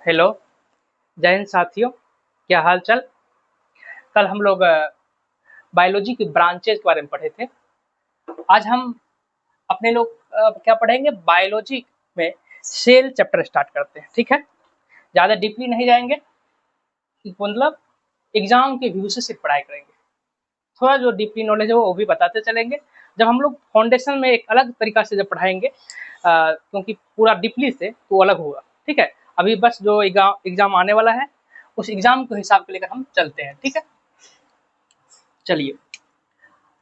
Hello, जय हिंद साथियों, क्या हाल चाल। कल हम लोग बायोलॉजी की ब्रांचेस के बारे में पढ़े थे। आज हम अपने लोग क्या पढ़ेंगे, बायोलॉजी में सेल चैप्टर स्टार्ट करते हैं। ठीक है, ज़्यादा डीपली नहीं जाएंगे, मतलब एग्जाम के व्यू से सिर्फ पढ़ाई करेंगे। थोड़ा जो डीपली नॉलेज है वो भी बताते चलेंगे। जब हम लोग फाउंडेशन में एक अलग तरीका से जब पढ़ाएंगे, क्योंकि पूरा डीपली से तो अलग होगा। ठीक है, अभी बस जो एग्जाम आने वाला है उस एग्जाम के हिसाब को लेकर हम चलते हैं। ठीक है, चलिए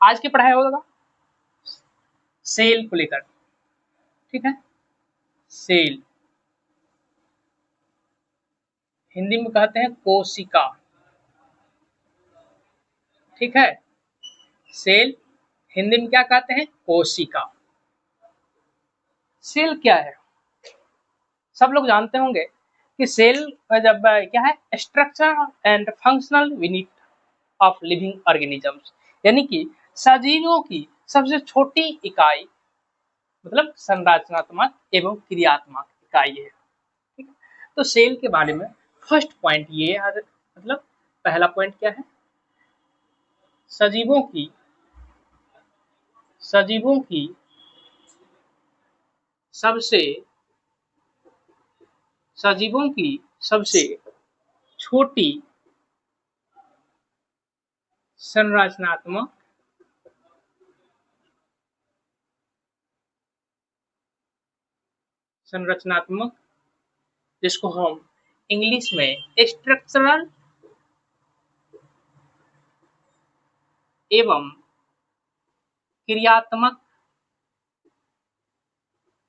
आज की पढ़ाई होगा सेल को लेकर। ठीक है, सेल हिंदी में कहते हैं कोशिका। ठीक है, सेल हिंदी में क्या कहते हैं, कोशिका। सेल क्या है, सब लोग जानते होंगे कि सेल जब क्या है, structure and functional unit of living organisms, यानी कि सजीवों की सबसे छोटी इकाई, मतलब संरचनात्मक एवं क्रियात्मक इकाई है। ठीक है, तो सेल के बारे में फर्स्ट पॉइंट ये है, मतलब पहला पॉइंट क्या है, सजीवों की सजीवों की सबसे सजीवों की सबसे छोटी संरचनात्मक संरचनात्मक जिसको हम इंग्लिश में स्ट्रक्चरल एवं क्रियात्मक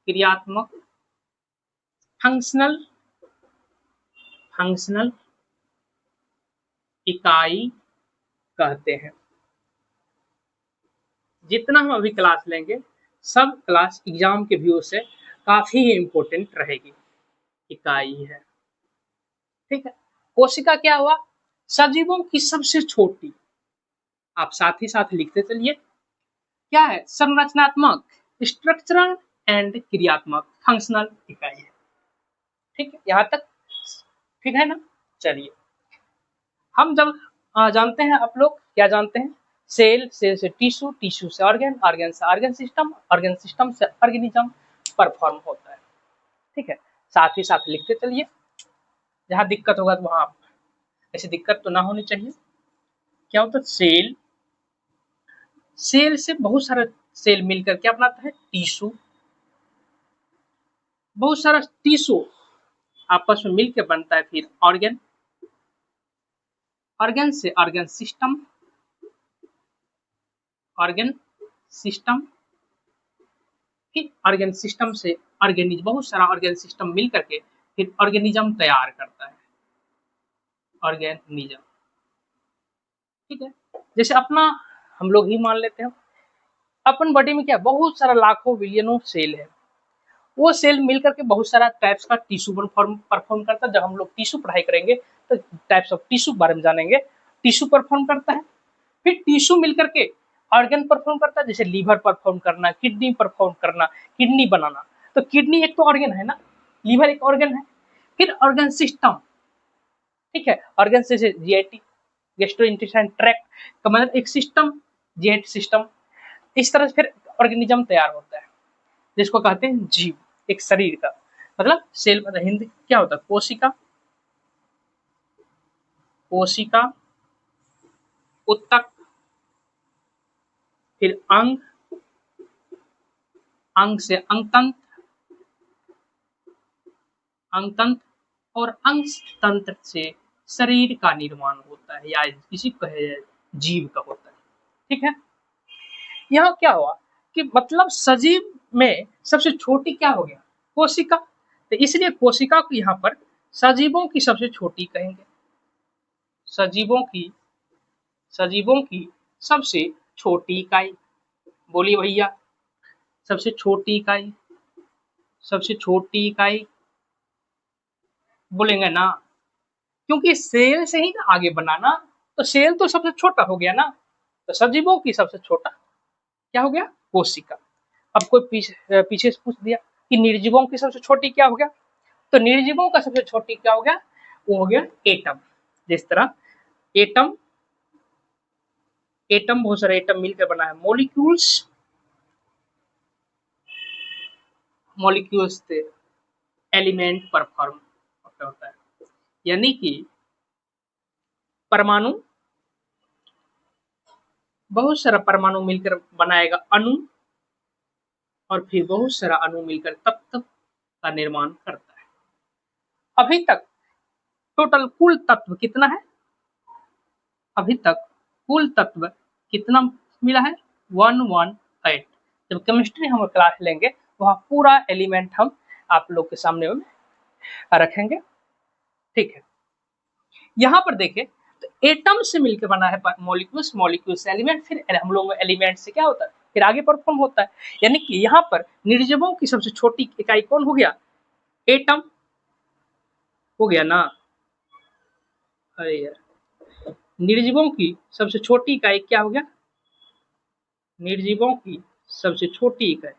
क्रियात्मक फंक्शनल फंक्शनल इकाई कहते हैं। जितना हम अभी क्लास लेंगे सब क्लास एग्जाम के व्यू से काफी इम्पोर्टेंट रहेगी, इकाई है। ठीक है, कोशिका क्या हुआ, सजीवों की सबसे छोटी, आप साथ ही साथ लिखते चलिए, क्या है, संरचनात्मक स्ट्रक्चरल एंड क्रियात्मक फंक्शनल इकाई है। ठीक है, यहाँ तक ठीक है ना। चलिए हम जब जानते हैं, आप लोग क्या जानते हैं, सेल, सेल से टिश्यू, टिश्यू से ऑर्गन, ऑर्गन से ऑर्गन सिस्टम, ऑर्गन सिस्टम से ऑर्गेनिज्म परफॉर्म होता है। ठीक है, साथ ही साथ लिखते चलिए, जहाँ दिक्कत होगा तो वहाँ ऐसी दिक्कत तो ना होनी चाहिए। क्या होता है, सेल, सेल से बहुत सारा सेल मिलकर क्या बनाता है, टिश्यू। बहुत सारा टिश्यू आपस में मिलकर बनता है फिर ऑर्गन, ऑर्गन से ऑर्गन सिस्टम, ऑर्गन सिस्टम, फिर ऑर्गन सिस्टम से ऑर्गेनिज्म, बहुत सारा ऑर्गन सिस्टम मिल करके फिर ऑर्गेनिज्म तैयार करता है, ऑर्गेनिज्म। ठीक है, जैसे अपना हम लोग ही मान लेते हैं, अपन बॉडी में क्या बहुत सारा लाखों बिलियनों सेल है। वो सेल मिलकर के बहुत सारा टाइप्स का टिश्यू परफॉर्म करता है। जब हम लोग टिश्यू पढ़ाई करेंगे तो टाइप्स ऑफ टिश्यू के बारे में जानेंगे। टिश्यू परफॉर्म करता है, फिर टिश्यू मिलकर के ऑर्गन परफॉर्म करता है, जैसे लीवर परफॉर्म करना, किडनी परफॉर्म करना, किडनी बनाना। तो किडनी एक तो ऑर्गन है ना, लीवर एक ऑर्गन है। फिर ऑर्गन सिस्टम, ठीक है, ऑर्गन से जीआईटी, गैस्ट्रोइंटेस्टाइन ट्रैक्ट का मतलब एक सिस्टम, जीआईटी सिस्टम। इस तरह से फिर ऑर्गेनिज्म तैयार होता है, जिसको कहते हैं जीव, एक शरीर का मतलब सेल, मतलब हिंदी क्या होता है, कोशिका, कोशिका, उत्तक, फिर अंग, अंग से अंगतंत्र, अंगतंत्र और अंग तंत्र से शरीर का निर्माण होता है, या किसी को कहे जीव का होता है। ठीक है, यहाँ क्या हुआ कि मतलब सजीव में सबसे छोटी क्या हो गया, कोशिका। तो इसलिए कोशिका को यहाँ पर सजीवों की सबसे छोटी कहेंगे, सजीवों की सजीवों की सबसे छोटी इकाई। बोलिए भैया, सबसे छोटी इकाई, सबसे छोटी इकाई बोलेंगे ना, क्योंकि सेल से ही ना आगे बनाना, तो सेल तो सबसे छोटा हो गया ना। तो सजीवों की सबसे छोटा क्या हो गया, कोशिका। अब कोई पीछे से पूछ दिया कि निर्जीवों की सबसे छोटी क्या हो गया, तो निर्जीवों का सबसे छोटी क्या हो गया, वो हो गया एटम। जिस तरह एटम, एटम बहुत सारे एटम मिलकर बना है मॉलिक्यूल्स, मॉलिक्यूल्स से एलिमेंट पर फॉर्म होता है, यानी कि परमाणु, बहुत सारा परमाणु मिलकर बनाएगा अणु, और फिर बहुत सारा अणु मिलकर तत्व का निर्माण करता है। अभी तक टोटल कुल तत्व कितना है, अभी तक कुल तत्व कितना मिला है, 118। जब केमिस्ट्री हम क्लास लेंगे वहाँ पूरा एलिमेंट हम आप लोग के सामने में रखेंगे, ठीक है। यहाँ पर देखें तो एटम से मिलकर बना है मॉलिक्यूल्स, मॉलिक्यूल्स से एलिमेंट, फिर हम लोग एलिमेंट से क्या होता है, फिर आगे परफॉर्म होता है। यानी कि यहाँ पर निर्जीवों की सबसे छोटी इकाई कौन हो गया, एटम हो गया ना। अरे यार, निर्जीवों की सबसे छोटी इकाई क्या हो गया, निर्जीवों की सबसे छोटी इकाई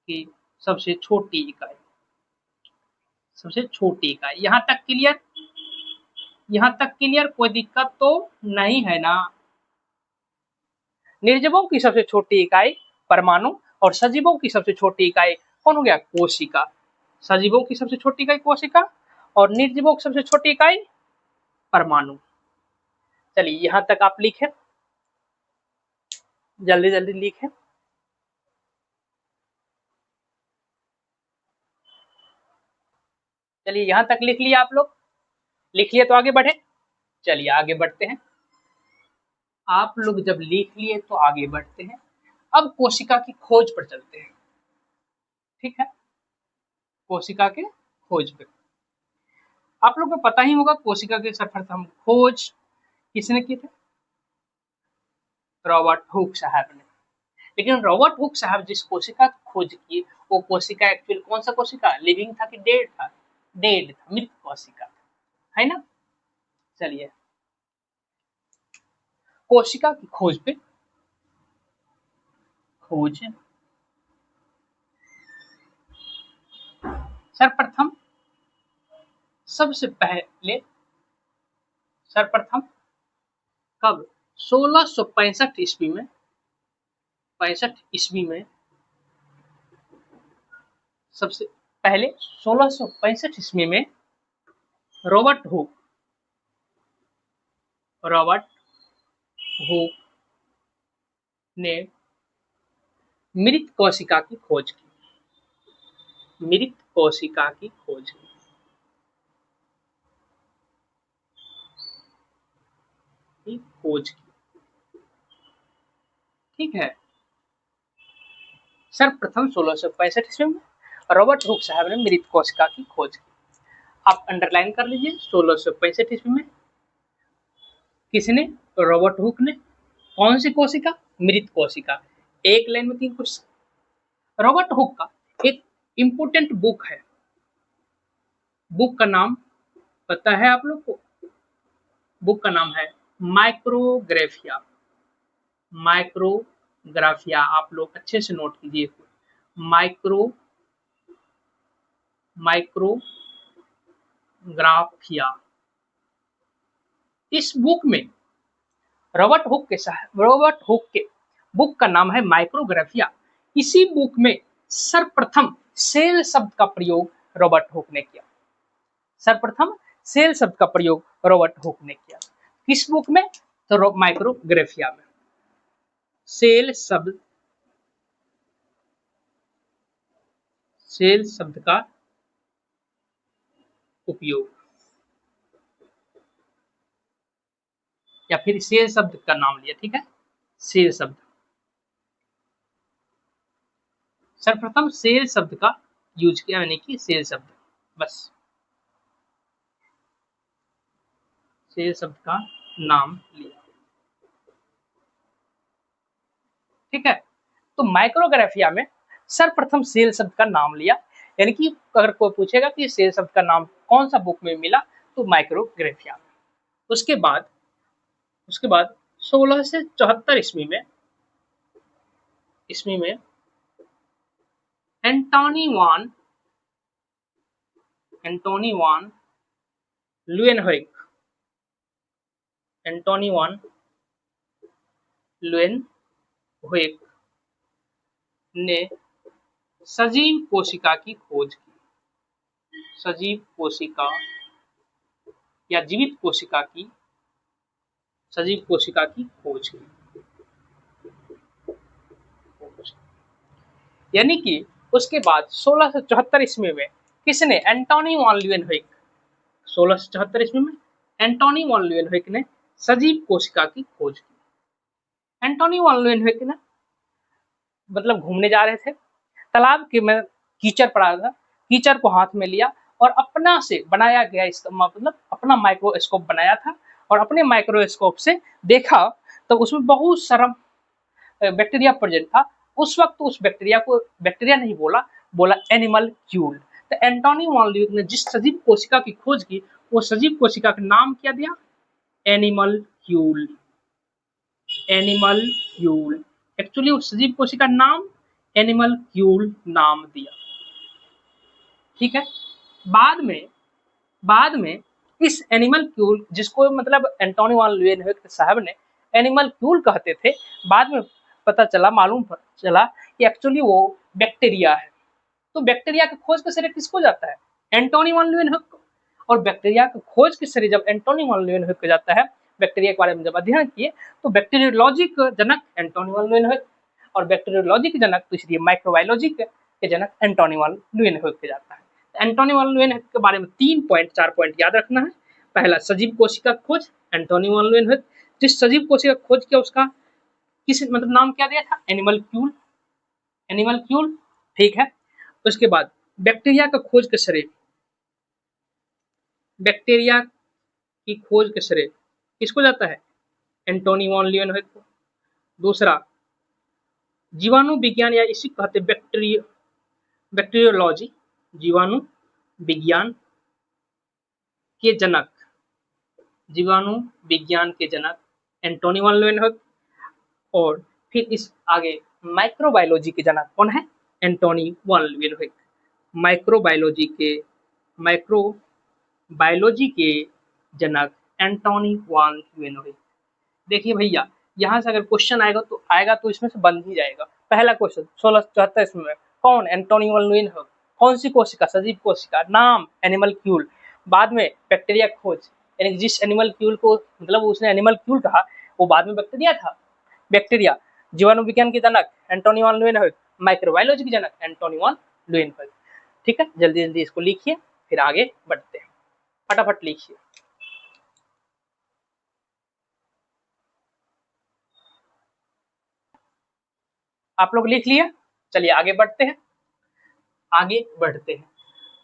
की सबसे छोटी इकाई, सबसे छोटी इकाई, यहाँ तक क्लियर, यहाँ तक क्लियर, कोई दिक्कत तो नहीं है ना। निर्जीवों की सबसे छोटी इकाई परमाणु, और सजीवों की सबसे छोटी इकाई कौन हो गया, कोशिका। सजीवों की सबसे छोटी इकाई कोशिका, और निर्जीवों की सबसे छोटी इकाई परमाणु। चलिए यहाँ तक आप लिखें, जल्दी जल्दी लिखें। चलिए यहाँ तक लिख लिया आप लोग, लिख लिए तो आगे बढ़े। चलिए आगे बढ़ते हैं, आप लोग जब लिख लिए तो आगे बढ़ते हैं। अब कोशिका की खोज पर चलते हैं, ठीक है। कोशिका के खोज पे आप लोग को पता ही होगा, कोशिका के सर्वप्रथम खोज किसने की थे, रॉबर्ट हुक साहब ने। लेकिन रॉबर्ट हुक साहब जिस कोशिका की खोज की, वो कोशिका एक्चुअल कौन सा कोशिका, लिविंग था कि डेड था, डेड था, मृत कोशिका, है ना। चलिए कोशिका की खोज पे, खोज सर्वप्रथम, सबसे पहले सर्वप्रथम कब, 1665 ईस्वी में, 65 ईस्वी में सबसे पहले 1665 ईस्वी में रॉबर्ट हुक, रॉबर्ट हुक ने मृत कोशिका की खोज की, मृत कोशिका की खोज की, खोज की, ठीक है। सर्वप्रथम 1665 ईस्वी में रॉबर्ट हुक साहब ने मृत कोशिका की खोज की। आप अंडरलाइन कर लीजिए, 1665 ईस्वी में किसने, रॉबर्ट हुक ने। कौन सी कोशिका, मृत कोशिका। एक लाइन में 3 क्वेश्चन। रॉबर्ट हुक का एक इंपोर्टेंट बुक है, बुक का नाम पता है आप लोग को, बुक का नाम है माइक्रोग्राफिया, माइक्रोग्राफिया। आप लोग अच्छे से नोट कीजिए, माइक्रोग्राफिया। इस बुक में रॉबर्ट हुक के बुक का नाम है माइक्रोग्राफिया। इसी बुक में सर्वप्रथम सेल शब्द का प्रयोग रॉबर्ट हुक ने किया, सर्वप्रथम सेल शब्द का प्रयोग रॉबर्ट हुक ने किया। किस बुक में, तो माइक्रोग्राफिया में सेल शब्द, सेल शब्द का उपयोग, या फिर सेल शब्द का नाम लिया, ठीक है। सेल शब्द, सर्वप्रथम सेल शब्द का यूज किया, यानी कि सेल शब्द, बस सेल शब्द का नाम लिया, ठीक है। तो माइक्रोग्राफिया में सर्वप्रथम सेल शब्द का नाम लिया, यानी कि अगर कोई पूछेगा कि सेल शब्द का नाम कौन सा बुक में मिला, तो माइक्रोग्राफिया में। उसके बाद 1674 ईस्वी में एंटोनी वान एंटोनी वान लुएनहोइक, एंटोनी वान लुएनहोइक ने सजीव कोशिका की खोज की, सजीव कोशिका या जीवित कोशिका की, सजीव कोशिका की खोज की। यानी कि उसके बाद 1674 ईस्वी में किसने, एंटोनी वान ल्यूएनहोइक, 1674 ईस्वी में एंटोनी वान ल्यूएनहोइक ने सजीव कोशिका की खोज की। एंटोनी वान ल्यूएनहोइक ने मतलब घूमने जा रहे थे, तालाब के में कीचड़ पड़ा था, कीचड़ को हाथ में लिया और अपना से बनाया गया इसका मतलब अपना माइक्रोस्कोप बनाया था और अपने माइक्रोस्कोप से देखा तो उसमें बहुत सारा बैक्टीरिया प्रेजेंट था। उस वक्त उस बैक्टीरिया को बैक्टीरिया नहीं बोला एनिमल क्यूल। तो एंटोनी वान ल्यूएनहोइक ने जिस सजीव कोशिका की खोज की वो सजीव कोशिका का नाम क्या दिया, animal Kiul, animal Kiul. Actually उस सजीव कोशिका का नाम एनिमल क्यूल नाम दिया। ठीक है, बाद में इस एनिमल क्यूल जिसको मतलब एंटोनी वान ल्यूएनहोइक साहब ने एनिमल क्यूल कहते थे, बाद में पता चला मालूम चला कि एक्चुअली वो बैक्टीरिया है। तो बैक्टीरिया की खोज का श्रेय किसको जाता है, एंटोनी वान ल्यूएनहोइक को। और बैक्टीरिया की खोज के श्रेय जब एंटोनी वान ल्यूएनहोइक को जाता है, बैक्टीरिया के बारे में जब अध्ययन किए तो बैक्टीरियोलॉजी के जनक एंटोनी वान ल्यूएनहोइक और बैक्टीरियोलॉजी के जनक तो इसलिए माइक्रोबायोलॉजी के जनक एंटोनी वान ल्यूएनहोइक के जाता है। एंटोनी वान ल्यूएनहोइक के बारे में 4 पॉइंट याद रखना है। पहला, सजीव कोशिका खोज, एंटोनी वान ल्यूएनहोइक जिस सजीव कोशिका खोज किया उसका किस मतलब नाम क्या दिया था, एनिमल क्यूल, एनिमल क्यूल। ठीक है, उसके बाद बैक्टीरिया का खोज का श्रेय, बैक्टीरिया की खोज का श्रेय किसको जाता है, एंटोनी वान ल्यूएनहोइक को। दूसरा, जीवाणु विज्ञान या इसी कहते बैक्टीरियोलॉजी, जीवाणु विज्ञान के जनक, जीवाणु विज्ञान के जनक एंटोनी वान ल्यूएनहोइक। और फिर इस आगे माइक्रोबायोलॉजी के जनक कौन है, एंटोनी वान ल्यूएनहोइक। माइक्रोबायोलॉजी के जनक एंटोनी वान ल्यूएनहोइक। देखिए भैया, यहाँ से अगर क्वेश्चन आएगा तो इसमें से बन ही जाएगा। पहला क्वेश्चन 1674 में कौन, एंटोनी वान ल्यूएनहोइक। कौन सी कोशिका, सजीव कोशिका, नाम एनिमल क्यूल। बाद में बैक्टीरिया खोज, यानी जिस एनिमल क्यूल को मतलब उसने एनिमल क्यूल कहा वो बाद में बैक्टीरिया था। बैक्टीरिया, जीवाणु विज्ञान के जनक एंटोनी वान ल्यूएनहोइक, माइक्रोबायोलॉजी के जनक एंटोनी वान ल्यूएनहोइक। ठीक है, जल्दी जल्दी इसको लिखिए फिर आगे बढ़ते हैं, फटाफट लिखिए। आप लोग लिख लिए, चलिए आगे बढ़ते हैं।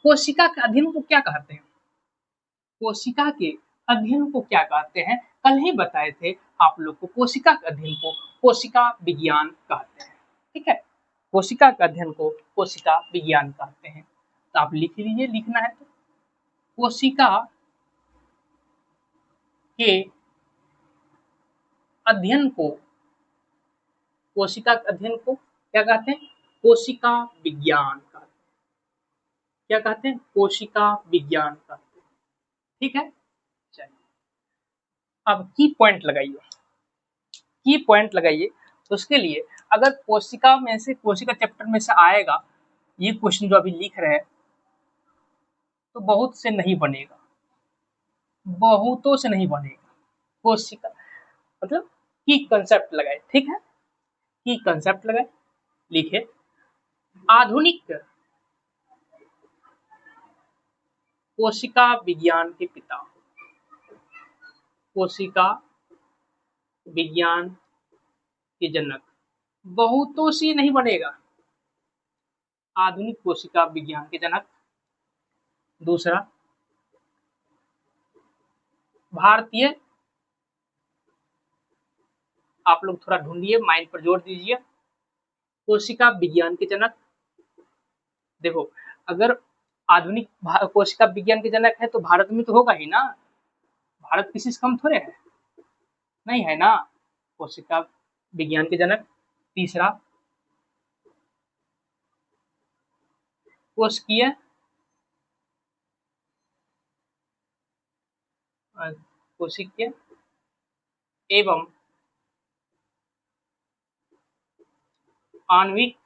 कोशिका के अध्ययन को क्या कहते हैं, कोशिका के अध्ययन को क्या कहते हैं, कल ही बताए थे आप लोग को। कोशिका के अध्ययन को कोशिका विज्ञान कहते हैं। ठीक है, कोशिका के अध्ययन को कोशिका विज्ञान कहते हैं। तो आप लिख लीजिए, लिखना है तो कोशिका के अध्ययन को, कोशिका के अध्ययन को क्या कहते हैं, कोशिका विज्ञान कहते हैं। क्या कहते हैं, कोशिका विज्ञान कहते हैं। ठीक है, चलिए अब की पॉइंट लगाइए, की पॉइंट लगाइए। तो उसके लिए अगर कोशिका में से, कोशिका चैप्टर में से आएगा ये क्वेश्चन जो अभी लिख रहे हैं तो बहुत से नहीं बनेगा, बहुतों से नहीं बनेगा। कोशिका मतलब की कंसेप्ट लगाए, ठीक है, की कंसेप्ट लगाए, लिखे आधुनिक कोशिका विज्ञान के पिता, कोशिका विज्ञान के जनक। बहुतों से नहीं बनेगा, आधुनिक कोशिका विज्ञान के जनक। दूसरा, भारतीय, आप लोग थोड़ा ढूंढिए, माइंड पर जोर दीजिए, कोशिका विज्ञान के जनक। देखो, अगर आधुनिक कोशिका विज्ञान के जनक है तो भारत में तो होगा ही ना, भारत किसी से कम थोड़े है, नहीं है ना, कोशिका विज्ञान के जनक। तीसरा, कोशिकीय कोशिकीय एवं आणविक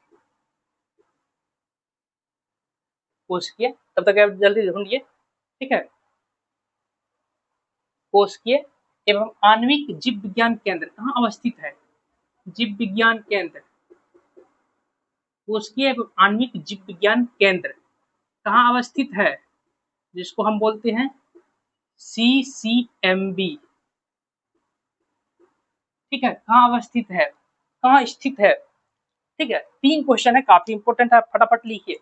कोशिकीय, तब तक आप जल्दी ढूंढिए, ठीक है। कोशिकीय एवं आणविक जीव विज्ञान केंद्र कहाँ अवस्थित है? जीव विज्ञान केंद्र, कोशिकीय एवं आणविक जीव विज्ञान केंद्र कहाँ अवस्थित है? जिसको हम बोलते हैं CCMB, ठीक है। कहाँ अवस्थित है, कहाँ स्थित है, ठीक है। 3 क्वेश्चन है, काफी इंपोर्टेंट है, फटाफट लिखिए,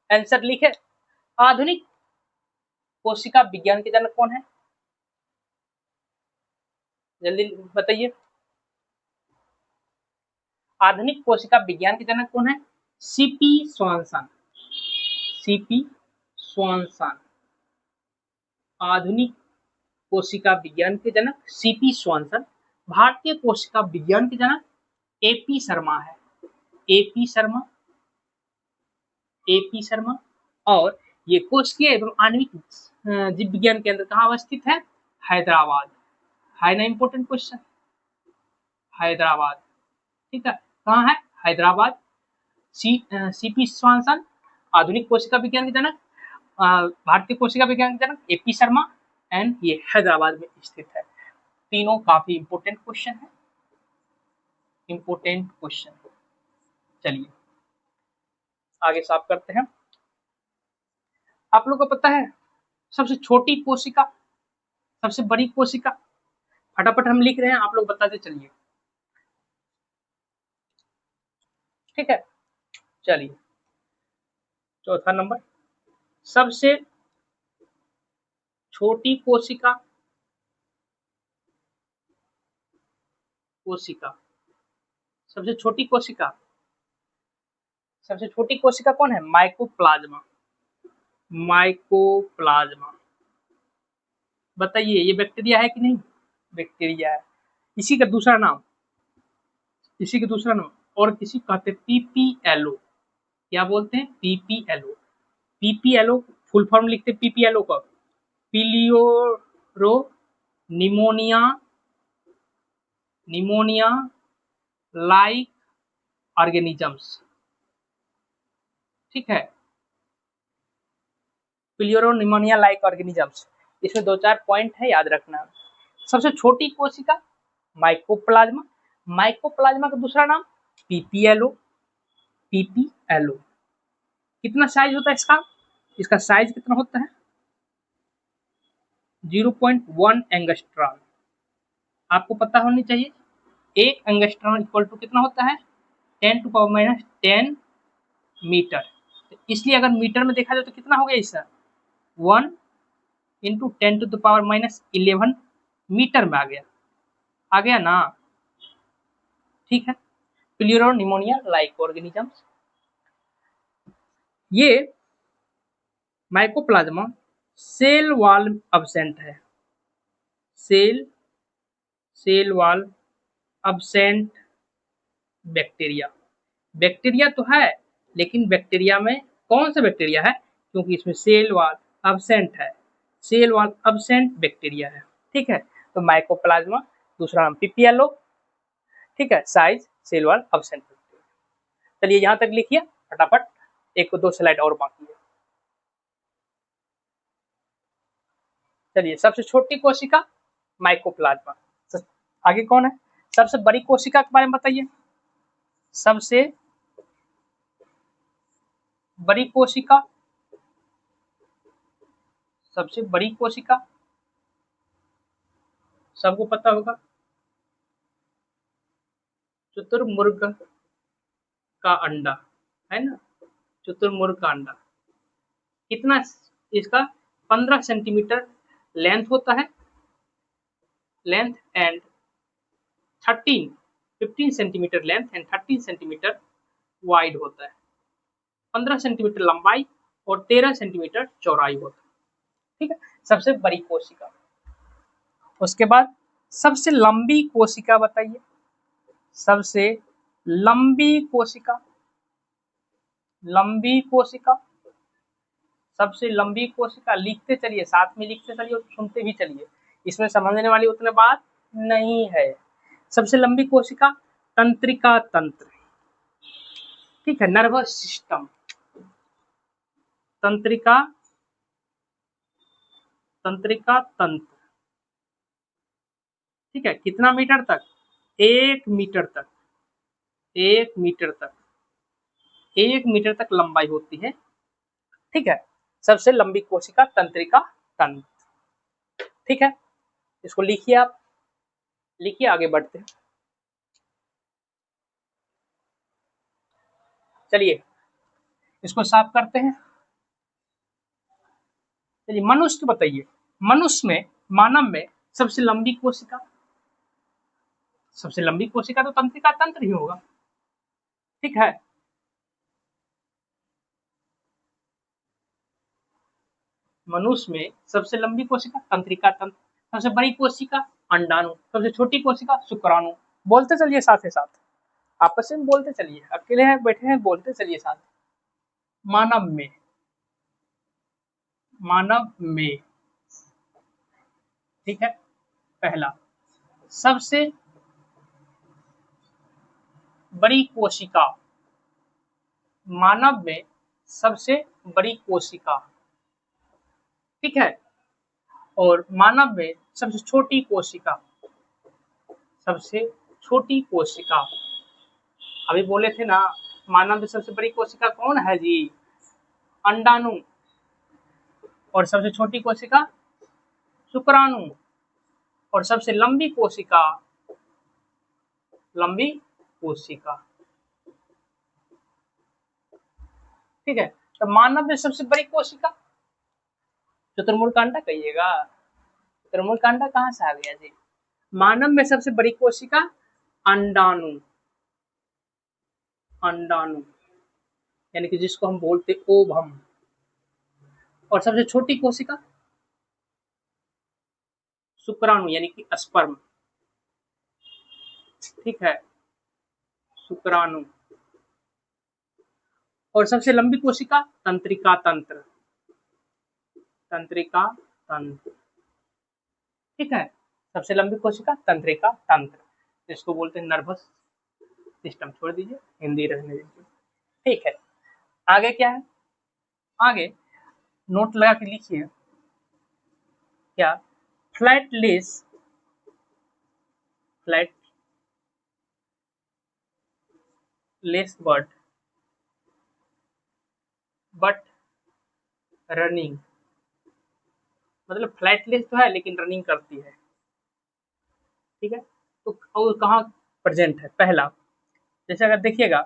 आंसर लिखे। आधुनिक कोशिका विज्ञान के जनक कौन है? जल्दी बताइए। आधुनिक कोशिका विज्ञान के जनक कौन है? CP स्वानसन, CP स्वानसन। आधुनिक कोशिका विज्ञान के जनक सीपी स्वानसन। भारतीय कोशिका विज्ञान के जनक एपी शर्मा है, एपी शर्मा, एपी शर्मा। और ये कोशिकीय एवं आणविक जीव विज्ञान केंद्र कहाँ अवस्थित है? हैदराबाद, है ना इंपोर्टेंट क्वेश्चन, हैदराबाद, ठीक है। कहाँ है? हैदराबाद। सीपी स्वानसन आधुनिक कोशिका विज्ञान के जनक, भारतीय कोशिका विज्ञान के जनक एपी शर्मा, एंड ये हैदराबाद में स्थित है। तीनों काफी इंपोर्टेंट क्वेश्चन है, इंपोर्टेंट क्वेश्चन। चलिए आगे साफ करते हैं। आप लोग को पता है सबसे छोटी कोशिका, सबसे बड़ी कोशिका? फटाफट हम लिख रहे हैं, आप लोग बताते चलिए, ठीक है। चलिए चौथा नंबर, सबसे छोटी कोशिका, कोशिका, सबसे छोटी कोशिका, सबसे छोटी कोशिका कौन है? Mycoplasma, mycoplasma. बताइए ये बैक्टीरिया है कि नहीं? बैक्टीरिया है। इसी का दूसरा नाम, इसी का दूसरा नाम, और किसी कहते हैं पीपीएलओ। क्या बोलते हैं? पीपीएलओ। पीपीएलओ फुल फॉर्म लिखते हैं पीपीएलओ का, पिलियोरो निमोनिया, निमोनिया लाइक ऑर्गेनिजम्स, ठीक है। पिलियोरो निमोनिया लाइक ऑर्गेनिजम्स, इसमें 2-4 पॉइंट है, याद रखना। सबसे छोटी कोशिका माइकोप्लाज्मा, माइकोप्लाज्मा का दूसरा नाम पीपीएलओ, पीपीएलओ। कितना साइज होता है इसका? इसका साइज कितना होता है? 0.1 एंगस्ट्रॉन। आपको पता होनी चाहिए, 1 एंगस्ट्रॉन इक्वल टू कितना होता है? 10⁻10 मीटर। तो इसलिए अगर मीटर में देखा जाए तो कितना हो गया इसका? 1 × 10⁻11 मीटर में आ गया ना, ठीक है। प्लियूरो निमोनिया लाइक ऑर्गेनिजम्स, ये माइकोप्लाज्मा सेल वॉल अब्सेंट है, cell wall absent bacteria. Bacteria तो है, लेकिन बैक्टीरिया में कौन सा बैक्टीरिया है? क्योंकि इसमें सेल वॉल अब्सेंट है, सेल वॉल अब्सेंट बैक्टीरिया है, ठीक है। तो माइकोप्लाज्मा, दूसरा नाम पीपीएलओ, ठीक है। Size cell wall absent bacteria. चलिए यहाँ तक लिखिए फटाफट, 1-2 स्लाइड और बाकी है। चलिए सबसे छोटी कोशिका माइकोप्लाज्मा। आगे कौन है? सबसे बड़ी कोशिका के बारे में बताइए। सबसे बड़ी कोशिका, सबसे बड़ी कोशिका सबको पता होगा, शुतुरमुर्ग का अंडा, है ना, शुतुरमुर्ग का अंडा। कितना इसका? 15 सेंटीमीटर लेंथ होता है, length and 15 centimetre length and 13 centimetre wide होता है। 15 सेंटीमीटर लंबाई और 13 सेंटीमीटर चौड़ाई होता है, ठीक है। सबसे बड़ी कोशिका। उसके बाद सबसे लंबी कोशिका बताइए, सबसे लंबी कोशिका, लंबी कोशिका, सबसे लंबी कोशिका। लिखते चलिए, साथ में लिखते चलिए और सुनते भी चलिए। इसमें समझने वाली उतनी बात नहीं है। सबसे लंबी कोशिका तंत्रिका तंत्र, ठीक है, नर्वस सिस्टम, तंत्रिका तंत्रिका तंत्र, ठीक है, कितना मीटर तक? 1 मीटर तक, 1 मीटर तक, 1 मीटर तक लंबाई होती है, ठीक है। सबसे लंबी कोशिका तंत्रिका तंत्र, ठीक है, इसको लिखिए आप, लिखिए, आगे बढ़ते हैं। चलिए इसको साफ करते हैं। चलिए मनुष्य बताइए, मनुष्य में, मानव में सबसे लंबी कोशिका, सबसे लंबी कोशिका तो तंत्रिका तंत्र ही होगा, ठीक है। मनुष्य में सबसे लंबी कोशिका तंत्रिका तंत्र, सबसे बड़ी कोशिका अंडाणु, सबसे छोटी कोशिका शुक्राणु। बोलते चलिए साथ ही साथ, आपस में बोलते चलिए, अकेले हैं बैठे हैं, बोलते चलिए साथ। मानव में, मानव में, ठीक है, पहला सबसे बड़ी कोशिका, मानव में सबसे बड़ी कोशिका, ठीक है, और मानव में सबसे छोटी कोशिका, सबसे छोटी कोशिका। अभी बोले थे ना, मानव में सबसे बड़ी कोशिका कौन है जी? अंडाणु, और सबसे छोटी कोशिका शुक्राणु, और सबसे लंबी कोशिका, लंबी कोशिका, ठीक है। तो मानव में सबसे बड़ी कोशिका चतुर्मुख का अंडा कहिएगा, चतुर्मुख का अंडा कहाँ से आ गया जी? मानव में सबसे बड़ी कोशिका अंडाणु, अंडाणु यानी कि जिसको हम बोलते ओवम, और सबसे छोटी कोशिका शुक्राणु यानी कि स्पर्म, ठीक है, शुक्राणु, और सबसे लंबी कोशिका तंत्रिका तंत्र, तंत्रिका तंत्र, ठीक है, सबसे लंबी कोशिका तंत्रिका तंत्र, जिसको बोलते हैं नर्वस सिस्टम। छोड़ दीजिए, हिंदी रहने दीजिए, ठीक है। आगे क्या है? आगे नोट लगा के लिखिए, क्या? फ्लैटलेस, फ्लैट लेस बट रनिंग, मतलब फ्लैटलेस तो है लेकिन रनिंग करती है, ठीक है। तो और कहाँ प्रेजेंट है? पहला, जैसे अगर देखिएगा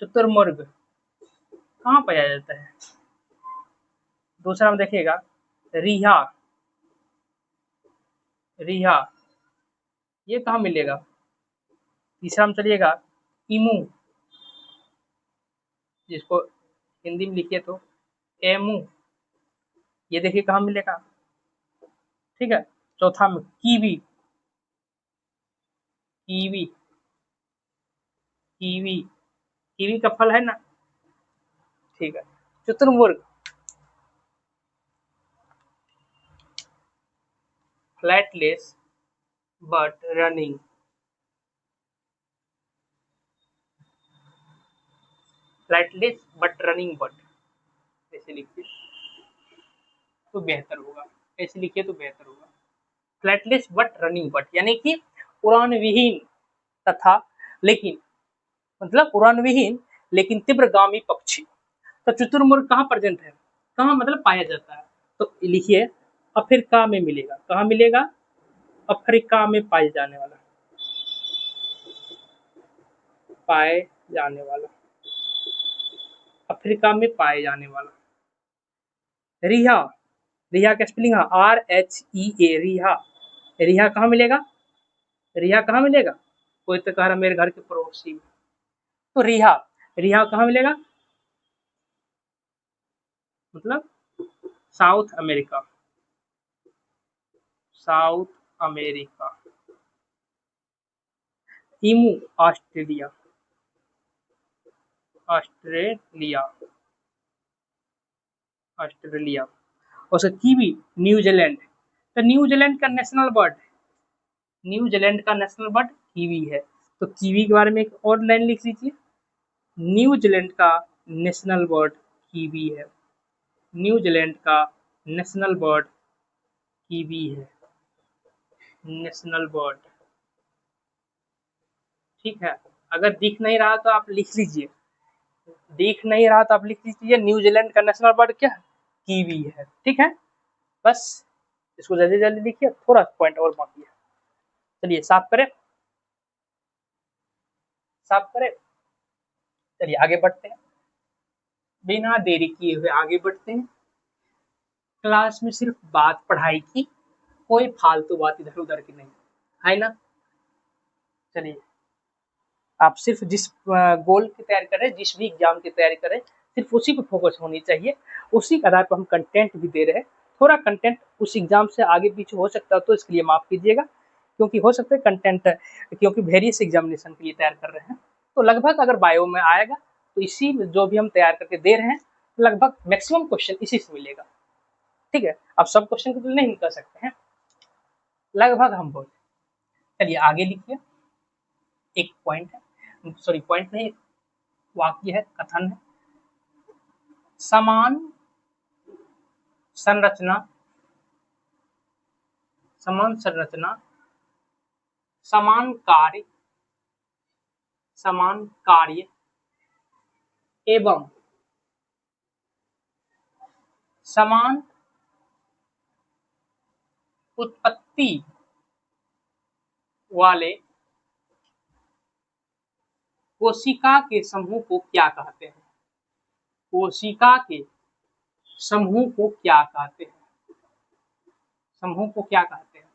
शुतुरमुर्ग कहाँ पाया जाता है? दूसरा में देखिएगा रीहा, रीहा ये कहाँ मिलेगा? तीसरा में चलिएगा इमू, जिसको हिंदी में लिखिए तो एमू, ये देखिए कहाँ मिलेगा, ठीक है। चौथा में कीवी, कीवी, कीवी, कीवी का फल है ना, ठीक है। शुतुरमुर्ग flightless bird running, flightless bird running bird, ऐसे लिखिए तो बेहतर होगा, ऐसे लिखिए तो बेहतर होगा। फ्लैटलेस बट रनिंग बट यानी कि उड़ान विहीन तथा लेकिन, मतलब उड़ान विहीन लेकिन तीव्रगामी पक्षी। तो शुतुरमुर्ग कहाँ प्रेजेंट है, कहाँ मतलब पाया जाता है? तो लिखिए अफ्रीका में मिलेगा। कहाँ मिलेगा? अफ्रीका में पाए जाने वाला, पाए जाने वाला, अफ्रीका में पाए जाने वाला। रिहा, रिहा का स्पेलिंग है RHEA, रिहा, रिहा कहाँ मिलेगा? रिहा कहाँ मिलेगा? कोई तो कह रहा मेरे घर के पड़ोसी में, तो रिहा, रिहा कहाँ मिलेगा? मतलब south America, south America. ईमू Australia, Australia, Australia. और कीवी न्यूजीलैंड, तो न्यूजीलैंड का नेशनल बर्ड, न्यूजीलैंड का नेशनल बर्ड कीवी है। तो कीवी के बारे में एक और लाइन लिख लीजिए, न्यूजीलैंड का नेशनल बर्ड कीवी है। न्यूजीलैंड का नेशनल बर्ड कीवी है, नेशनल बर्ड। ठीक है, अगर दिख नहीं रहा तो आप लिख लीजिए, दिख नहीं रहा तो आप लिख लीजिए न्यूजीलैंड का नेशनल बर्ड क्या है, कीवी है। ठीक है, बस इसको जल्दी जल्दी लिखिए, थोड़ा पॉइंट और बाकी है। चलिए साफ करें, साफ करें। चलिए आगे बढ़ते हैं, बिना देरी किए हुए आगे बढ़ते हैं। क्लास में सिर्फ बात पढ़ाई की, कोई फालतू बात इधर उधर की नहीं, है ना। चलिए, आप सिर्फ जिस गोल की तैयारी करें, जिस भी एग्जाम की तैयारी करें, सिर्फ उसी पे फोकस होनी चाहिए। उसी के आधार पर हम कंटेंट भी दे रहे हैं। थोड़ा कंटेंट उस एग्जाम से आगे पीछे हो सकता है, तो इसके लिए माफ कीजिएगा, क्योंकि हो सकता है कंटेंट, क्योंकि वेरियस एग्जामिनेशन के लिए तैयार कर रहे हैं। तो लगभग अगर बायो में आएगा तो इसी जो भी हम तैयार करके दे रहे हैं, लगभग मैक्सिमम क्वेश्चन इसी से मिलेगा। ठीक है, अब सब क्वेश्चन को तो नहीं कर सकते हैं, लगभग हम बोल। चलिए आगे लिखिए, एक पॉइंट है, सॉरी पॉइंट नहीं, वाक्य है, कथन है। समान संरचना, समान संरचना, समान कार्य, समान कार्य एवं समान उत्पत्ति वाले कोशिका के समूह को क्या कहते हैं? कोशिका के समूह को क्या कहते हैं? समूह को क्या कहते हैं?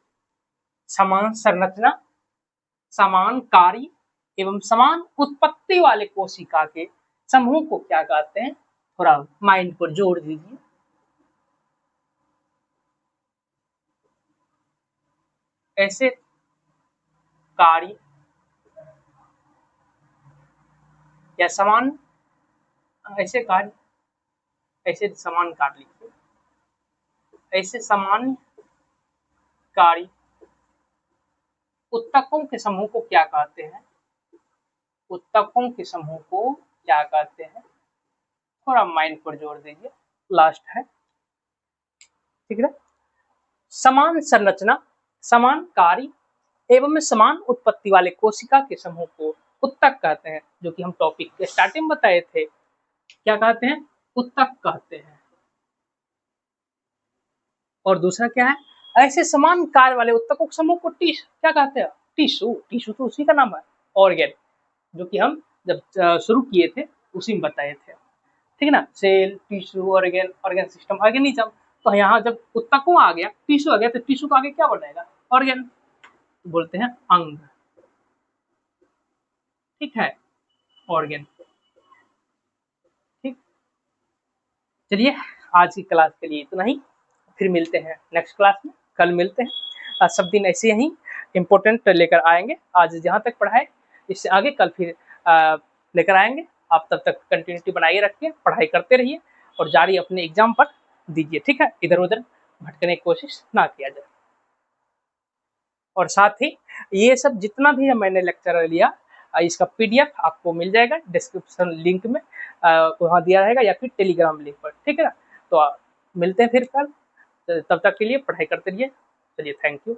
समान संरचना, समान कार्य एवं समान उत्पत्ति वाले कोशिका के समूह को क्या कहते हैं? थोड़ा माइंड को जोड़ दीजिए। ऐसे कार्य या समान, ऐसे कार्य, ऐसे समान कार्य लिखिए, ऐसे समान कार्य उत्तकों के समूह को क्या कहते हैं? उत्तकों के समूह को क्या कहते हैं? थोड़ा माइंड पर जोर दीजिए, लास्ट है। ठीक है, समान संरचना, समान कार्य एवं समान उत्पत्ति वाले कोशिका के समूह को उत्तक कहते हैं, जो कि हम टॉपिक के स्टार्टिंग में बताए थे। क्या कहते हैं? उत्तक कहते हैं। और दूसरा क्या है? ऐसे समान कार्य वाले उत्तकों के समूह को क्या कहते हैं? टिश्यू। टिश्यू तो उसी का नाम है, ऑर्गेन, जो कि हम जब शुरू किए थे उसी में बताए थे। ठीक है ना, cell, tissue, organ, organ system, organism. तो यहाँ जब उत्तकों आ गया, टिश्यू आ गया, तो टिश्यू का आगे क्या बनेगा? ऑर्गेन, बोलते हैं अंग। ठीक है, ऑर्गेन। ठीक, चलिए आज की क्लास के लिए इतना ही, फिर मिलते हैं नेक्स्ट क्लास में, कल मिलते हैं। सब दिन ऐसे ही इम्पोर्टेंट लेकर आएंगे। आज जहाँ तक पढ़ाए इससे आगे कल फिर लेकर आएंगे। आप तब तक कंटिन्यूटी बनाए रखिए, पढ़ाई करते रहिए और जारी अपने एग्जाम पर दीजिए। ठीक है, इधर उधर भटकने की कोशिश ना किया जाए। और साथ ही ये सब जितना भी मैंने लेक्चर लिया, इसका पीडीएफ आपको मिल जाएगा डिस्क्रिप्शन लिंक में, वहाँ दिया रहेगा, या फिर टेलीग्राम लिंक पर। ठीक है ना, तो मिलते हैं फिर कल, तब तक के लिए पढ़ाई करते रहिए। चलिए, थैंक यू।